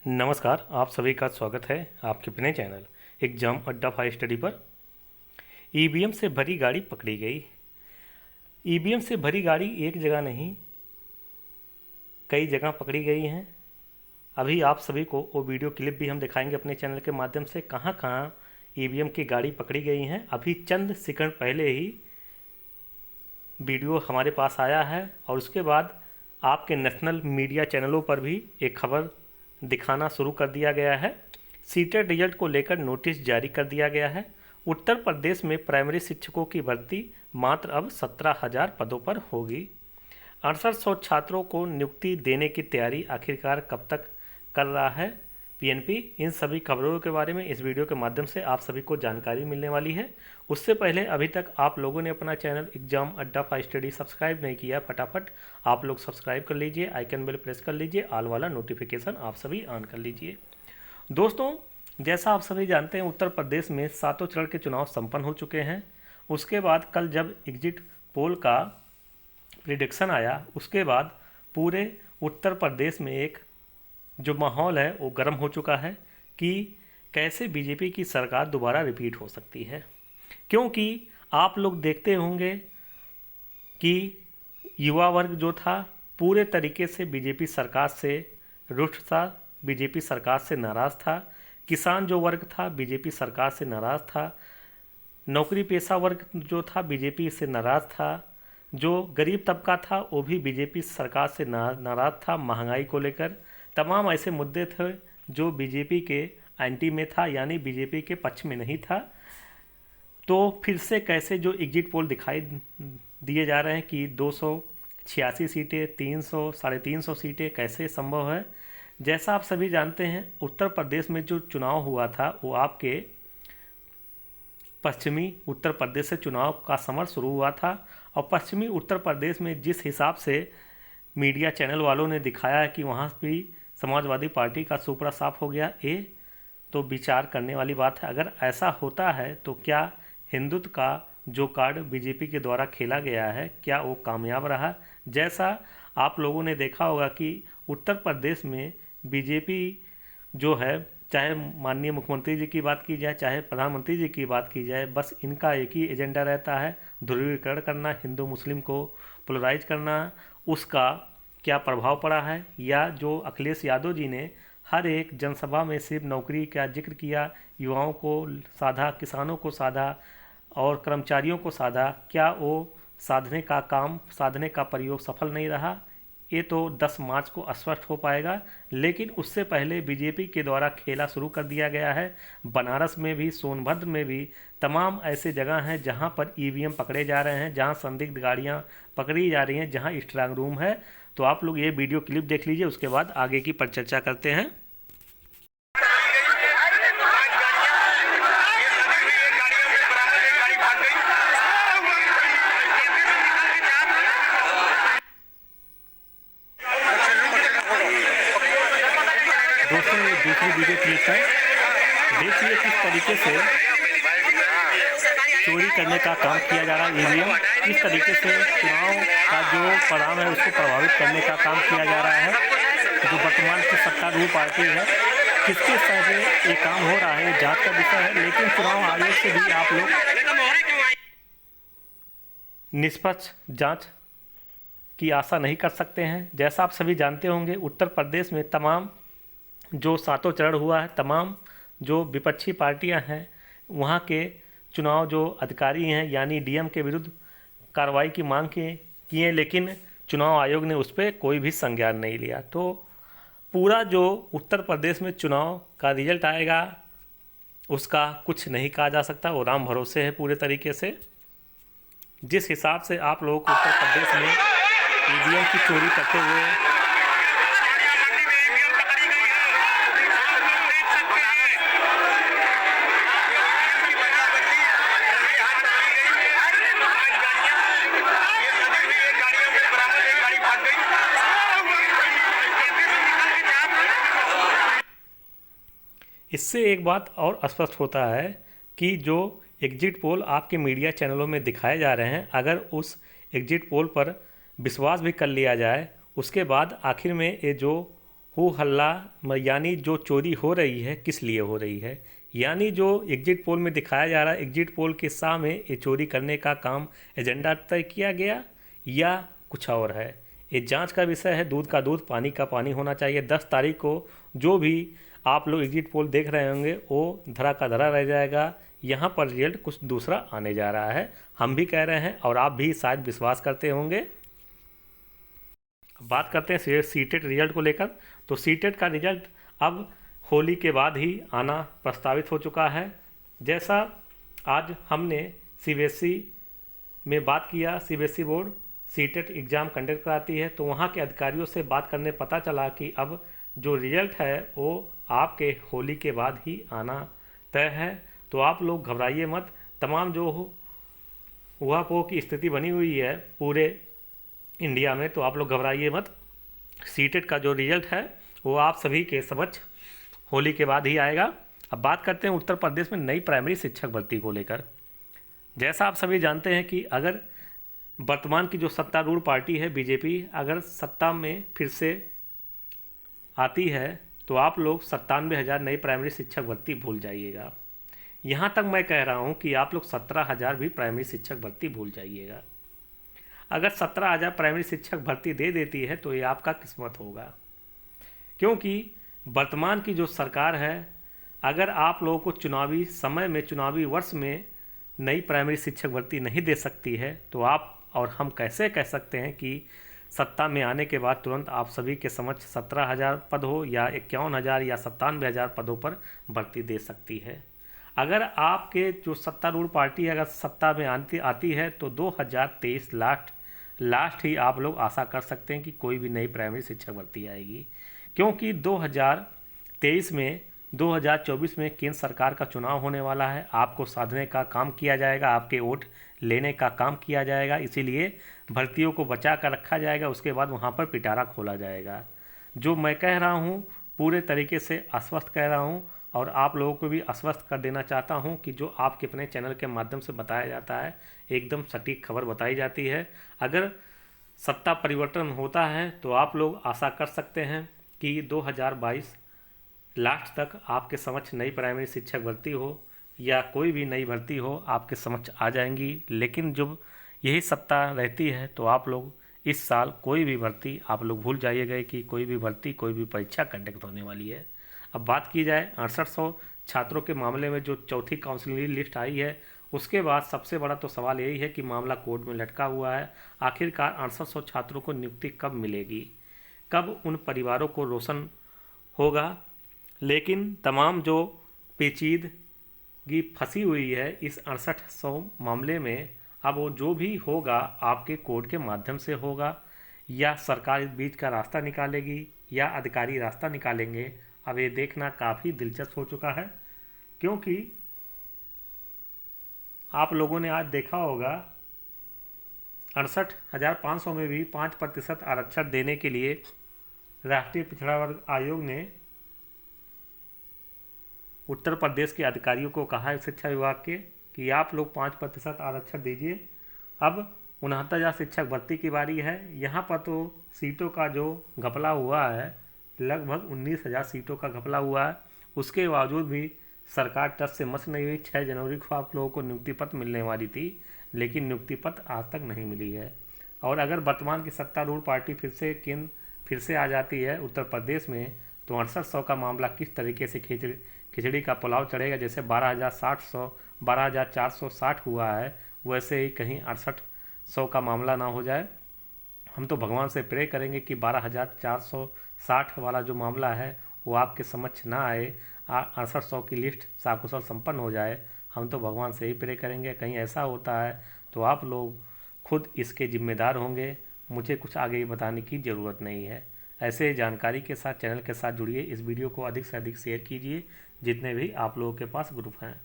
नमस्कार, आप सभी का स्वागत है आपके अपने चैनल एग्जाम अड्डा फाइव स्टडी पर। ईवीएम से भरी गाड़ी पकड़ी गई। ईवीएम से भरी गाड़ी एक जगह नहीं, कई जगह पकड़ी गई हैं। अभी आप सभी को वो वीडियो क्लिप भी हम दिखाएंगे अपने चैनल के माध्यम से, कहाँ कहाँ ईवीएम की गाड़ी पकड़ी गई हैं। अभी चंद सेकंड पहले ही वीडियो हमारे पास आया है और उसके बाद आपके नेशनल मीडिया चैनलों पर भी एक खबर दिखाना शुरू कर दिया गया है। सीटेट रिजल्ट को लेकर नोटिस जारी कर दिया गया है। उत्तर प्रदेश में प्राइमरी शिक्षकों की भर्ती मात्र अब 17,000 पदों पर होगी। 6800 छात्रों को नियुक्ति देने की तैयारी आखिरकार कब तक कर रहा है पीएनपी। इन सभी खबरों के बारे में इस वीडियो के माध्यम से आप सभी को जानकारी मिलने वाली है। उससे पहले अभी तक आप लोगों ने अपना चैनल एग्जाम अड्डा फाइव स्टडी सब्सक्राइब नहीं किया, फटाफट आप लोग सब्सक्राइब कर लीजिए, आइकन बेल प्रेस कर लीजिए, ऑल वाला नोटिफिकेशन आप सभी ऑन कर लीजिए। दोस्तों, जैसा आप सभी जानते हैं, उत्तर प्रदेश में 7 चरण के चुनाव संपन्न हो चुके हैं। उसके बाद कल जब एग्जिट पोल का प्रिडिक्शन आया, उसके बाद पूरे उत्तर प्रदेश में एक जो माहौल है वो गर्म हो चुका है कि कैसे बीजेपी की सरकार दोबारा रिपीट हो सकती है। क्योंकि आप लोग देखते होंगे कि युवा वर्ग जो था पूरे तरीके से बीजेपी सरकार से रुष्ट था, बीजेपी सरकार से नाराज़ था। किसान जो वर्ग था बीजेपी सरकार से नाराज़ था। नौकरी पेशा वर्ग जो था बीजेपी से नाराज़ था। जो गरीब तबका था वो भी बीजेपी सरकार से नाराज़ था। महंगाई को लेकर तमाम ऐसे मुद्दे थे जो बीजेपी के एंटी में था, यानी बीजेपी के पक्ष में नहीं था। तो फिर से कैसे जो एग्जिट पोल दिखाई दिए जा रहे हैं कि 286 सीटें, 300, 350 सीटें कैसे संभव है। जैसा आप सभी जानते हैं, उत्तर प्रदेश में जो चुनाव हुआ था वो आपके पश्चिमी उत्तर प्रदेश से चुनाव का समर शुरू हुआ था। और पश्चिमी उत्तर प्रदेश में जिस हिसाब से मीडिया चैनल वालों ने दिखाया है कि वहाँ भी समाजवादी पार्टी का सुपड़ा साफ हो गया, ये तो विचार करने वाली बात है। अगर ऐसा होता है तो क्या हिंदुत्व का जो कार्ड बीजेपी के द्वारा खेला गया है क्या वो कामयाब रहा। जैसा आप लोगों ने देखा होगा कि उत्तर प्रदेश में बीजेपी जो है, चाहे माननीय मुख्यमंत्री जी की बात की जाए, चाहे प्रधानमंत्री जी की बात की जाए, बस इनका एक ही एजेंडा रहता है, ध्रुवीकरण करना, हिंदू मुस्लिम को पोलराइज करना। उसका क्या प्रभाव पड़ा है, या जो अखिलेश यादव जी ने हर एक जनसभा में सिर्फ नौकरी का जिक्र किया, युवाओं को साधा, किसानों को साधा और कर्मचारियों को साधा, क्या वो साधने का प्रयोग सफल नहीं रहा। ये तो 10 मार्च को स्पष्ट हो पाएगा। लेकिन उससे पहले बीजेपी के द्वारा खेला शुरू कर दिया गया है। बनारस में भी, सोनभद्र में भी तमाम ऐसे जगह हैं जहां पर ईवीएम पकड़े जा रहे हैं, जहां संदिग्ध गाड़ियां पकड़ी जा रही हैं, जहां स्ट्रांग रूम है। तो आप लोग ये वीडियो क्लिप देख लीजिए, उसके बाद आगे की पर चर्चा करते हैं। दोस्तों, ये दूसरी वीडियो क्लिप है, देखिए किस तरीके से चोरी करने का काम किया जा रहा है। ईवीएम किस तरीके से चुनाव का जो परिणाम है उसको प्रभावित करने का काम किया जा रहा है। जो वर्तमान की सत्तारूढ़ पार्टी है, किसके स्तर पे ये काम हो रहा है, ये जांच का विषय है। लेकिन चुनाव आयोग से भी आप लोग निष्पक्ष जांच की आशा नहीं कर सकते हैं। जैसा आप सभी जानते होंगे, उत्तर प्रदेश में तमाम जो 7 चरण हुआ है, तमाम जो विपक्षी पार्टियां हैं, वहाँ के चुनाव जो अधिकारी हैं यानी डीएम के विरुद्ध कार्रवाई की मांग किए, लेकिन चुनाव आयोग ने उस पर कोई भी संज्ञान नहीं लिया। तो पूरा जो उत्तर प्रदेश में चुनाव का रिजल्ट आएगा उसका कुछ नहीं कहा जा सकता, वो राम भरोसे है पूरे तरीके से। जिस हिसाब से आप लोगों को उत्तर प्रदेश में ईवीएम की चोरी करते हुए इससे एक बात और स्पष्ट होता है कि जो एग्जिट पोल आपके मीडिया चैनलों में दिखाए जा रहे हैं, अगर उस एग्जिट पोल पर विश्वास भी कर लिया जाए, उसके बाद आखिर में ये जो हो हल्ला यानी जो चोरी हो रही है किस लिए हो रही है, यानी जो एग्जिट पोल में दिखाया जा रहा है, एग्जिट पोल के शाह में ये चोरी करने का काम एजेंडा तय किया गया या कुछ और है। ये जांच का विषय है, दूध का दूध पानी का पानी होना चाहिए। 10 तारीख को जो भी आप लोग एग्जिट पोल देख रहे होंगे वो धरा का धरा रह जाएगा। यहाँ पर रिजल्ट कुछ दूसरा आने जा रहा है, हम भी कह रहे हैं और आप भी शायद विश्वास करते होंगे। बात करते हैं सीटेट रिजल्ट को लेकर। तो सीटेट का रिजल्ट अब होली के बाद ही आना प्रस्तावित हो चुका है। जैसा आज हमने सीबीएसई में बात किया, CBSE board CTET exam conduct कराती है, तो वहाँ के अधिकारियों से बात करने पता चला कि अब जो रिजल्ट है वो आपके होली के बाद ही आना तय है। तो आप लोग घबराइए मत। तमाम जो ऊहापोह की स्थिति बनी हुई है पूरे इंडिया में, तो आप लोग घबराइए मत। सीटेट का जो रिजल्ट है वो आप सभी के समक्ष होली के बाद ही आएगा। अब बात करते हैं उत्तर प्रदेश में नई प्राइमरी शिक्षक भर्ती को लेकर। जैसा आप सभी जानते हैं कि अगर वर्तमान की जो सत्तारूढ़ पार्टी है बीजेपी, अगर सत्ता में फिर से आती है तो आप लोग 97,000 नई प्राइमरी शिक्षक भर्ती भूल जाइएगा। यहाँ तक मैं कह रहा हूँ कि आप लोग 17,000 भी प्राइमरी शिक्षक भर्ती भूल जाइएगा। अगर 17,000 प्राइमरी शिक्षक भर्ती दे देती है तो ये आपका किस्मत होगा, क्योंकि वर्तमान की जो सरकार है, अगर आप लोगों को चुनावी समय में, चुनावी वर्ष में नई प्राइमरी शिक्षक भर्ती नहीं दे सकती है तो आप और हम कैसे कह सकते हैं कि सत्ता में आने के बाद तुरंत आप सभी के समक्ष 17,000 पद हो या 51,000 या 97,000 पदों पर भर्ती दे सकती है। अगर आपके जो सत्तारूढ़ पार्टी अगर सत्ता में आती है तो 2023 लास्ट ही आप लोग आशा कर सकते हैं कि कोई भी नई प्राइमरी शिक्षक भर्ती आएगी, क्योंकि 2023 में 2024 में केंद्र सरकार का चुनाव होने वाला है। आपको साधने का काम किया जाएगा, आपके वोट लेने का काम किया जाएगा, इसीलिए भर्तियों को बचा कर रखा जाएगा। उसके बाद वहाँ पर पिटारा खोला जाएगा। जो मैं कह रहा हूँ पूरे तरीके से आश्वस्त कह रहा हूँ और आप लोगों को भी आश्वस्त कर देना चाहता हूँ कि जो आपके अपने चैनल के माध्यम से बताया जाता है एकदम सटीक खबर बताई जाती है। अगर सत्ता परिवर्तन होता है तो आप लोग आशा कर सकते हैं कि 2022 लास्ट तक आपके समक्ष नई प्राइमरी शिक्षक भर्ती हो या कोई भी नई भर्ती हो आपके समक्ष आ जाएंगी। लेकिन जब यही सत्ता रहती है तो आप लोग इस साल कोई भी भर्ती आप लोग भूल जाइएगा कि कोई भी भर्ती, कोई भी परीक्षा कंडक्ट होने वाली है। अब बात की जाए 6800 छात्रों के मामले में जो चौथी काउंसिलिंग लिस्ट आई है, उसके बाद सबसे बड़ा तो सवाल यही है कि मामला कोर्ट में लटका हुआ है। आखिरकार 6800 छात्रों को नियुक्ति कब मिलेगी, कब उन परिवारों को रोशन होगा। लेकिन तमाम जो पेचीदगी फंसी हुई है इस 6800 मामले में, अब वो जो भी होगा आपके कोर्ट के माध्यम से होगा या सरकार इस बीच का रास्ता निकालेगी या अधिकारी रास्ता निकालेंगे। अब ये देखना काफ़ी दिलचस्प हो चुका है, क्योंकि आप लोगों ने आज देखा होगा 68,500 में भी 5% आरक्षण देने के लिए राष्ट्रीय पिछड़ा वर्ग आयोग ने उत्तर प्रदेश के अधिकारियों को कहा है, शिक्षा विभाग के, कि आप लोग 5% आरक्षण दीजिए। अब 69,000 शिक्षक भर्ती की बारी है। यहाँ पर तो सीटों का जो घपला हुआ है लगभग 19,000 सीटों का घपला हुआ है। उसके बावजूद भी सरकार टस से मस नहीं हुई। 6 जनवरी को आप लोगों को नियुक्ति पत्र मिलने वाली थी, लेकिन नियुक्ति पत्र आज तक नहीं मिली है। और अगर वर्तमान की सत्तारूढ़ पार्टी फिर से आ जाती है उत्तर प्रदेश में, तो 6800 का मामला किस तरीके से खिचड़ी का पुलाव चढ़ेगा। जैसे 12,460 हुआ है, वैसे ही कहीं 6800 का मामला ना हो जाए। हम तो भगवान से प्रे करेंगे कि 12,460 वाला जो मामला है वो आपके समक्ष ना आए, 6800 की लिस्ट साकुशल संपन्न हो जाए। हम तो भगवान से ही प्रे करेंगे। कहीं ऐसा होता है तो आप लोग खुद इसके जिम्मेदार होंगे, मुझे कुछ आगे बताने की ज़रूरत नहीं है। ऐसे जानकारी के साथ चैनल के साथ जुड़िए। इस वीडियो को अधिक से अधिक शेयर कीजिए जितने भी आप लोगों के पास ग्रुप हैं।